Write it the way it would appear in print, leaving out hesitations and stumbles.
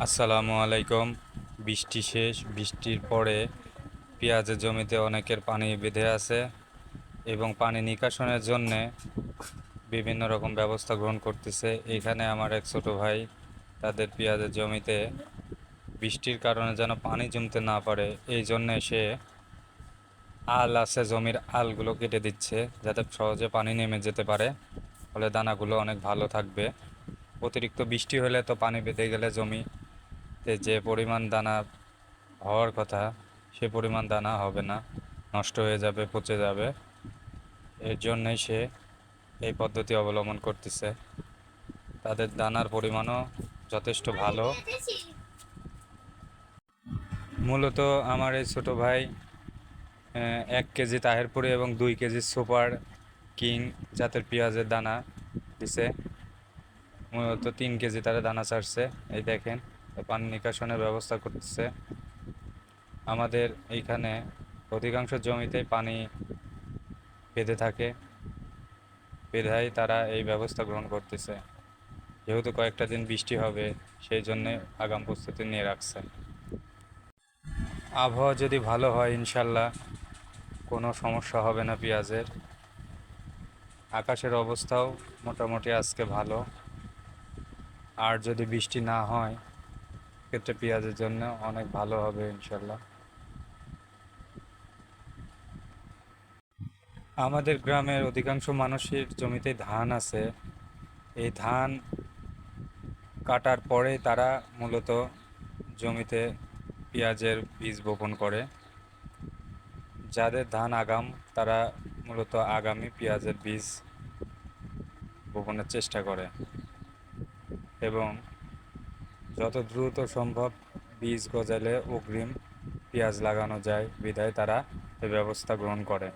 আসসালামু আলাইকুম। বৃষ্টি শেষ, বৃষ্টির পরে পেঁয়াজের জমিতে অনেকের পানি বেঁধে আছে এবং পানি নিষ্কাশনের জন্যে বিভিন্ন রকম ব্যবস্থা গ্রহণ করতেছে। এখানে আমার এক ছোট ভাই তাদের পেঁয়াজের জমিতে বৃষ্টির কারণে যেন পানি জমতে না পারে এই জন্যে সে আল আছে, জমির আলগুলো কেটে দিচ্ছে যাতে সহজে পানি নেমে যেতে পারে, ফলে দানাগুলো অনেক ভালো থাকবে। অতিরিক্ত বৃষ্টি হলে তো পানি বেঁধে গেলে জমিতে যে পরিমাণ দানা হওয়ার কথা সে পরিমাণ দানা হবে না, নষ্ট হয়ে যাবে, পচে যাবে। এর জন্যই সে এই পদ্ধতি অবলম্বন করতেছে। তাদের দানার পরিমাণও যথেষ্ট ভালো। মূলত আমার এই ছোট ভাই 1 কেজি তাহেরপুরি এবং 2 কেজি সুপার কিং জাতের পেঁয়াজের দানা দিছে। মূলত 3 কেজি তারা দানা ছাড়ছে। এই দেখেন, পানি নিষ্কাশনের ব্যবস্থা করতেছে। আমাদের এইখানে অধিকাংশ জমিতেই পানি বেঁধে থাকে, বিধায় তারা এই ব্যবস্থা গ্রহণ করতেছে। যেহেতু কয়েকটা দিন বৃষ্টি হবে, সেই জন্যে আগাম প্রস্তুতি নিয়ে রাখছে। আবহাওয়া যদি ভালো হয় ইনশাল্লাহ কোনো সমস্যা হবে না পেঁয়াজের। আকাশের অবস্থাও মোটামুটি আজকে ভালো। আর যদি বৃষ্টি না হয় ক্ষেত্রে পেঁয়াজের জন্য অনেক ভালো হবে ইনশাল্লাহ। আমাদের গ্রামের অধিকাংশ মানুষের জমিতে ধান আছে। এই ধান কাটার পরে তারা মূলত জমিতে পেঁয়াজের বীজ বপন করে। যাদের ধান আগাম তারা মূলত আগামী পেঁয়াজের বীজ বপনের চেষ্টা করে এবং যত দ্রুত সম্ভব বীজ গজালে অগ্রিম পেঁয়াজ লাগানো যায় বিধায় তারা এই ব্যবস্থা গ্রহণ করে।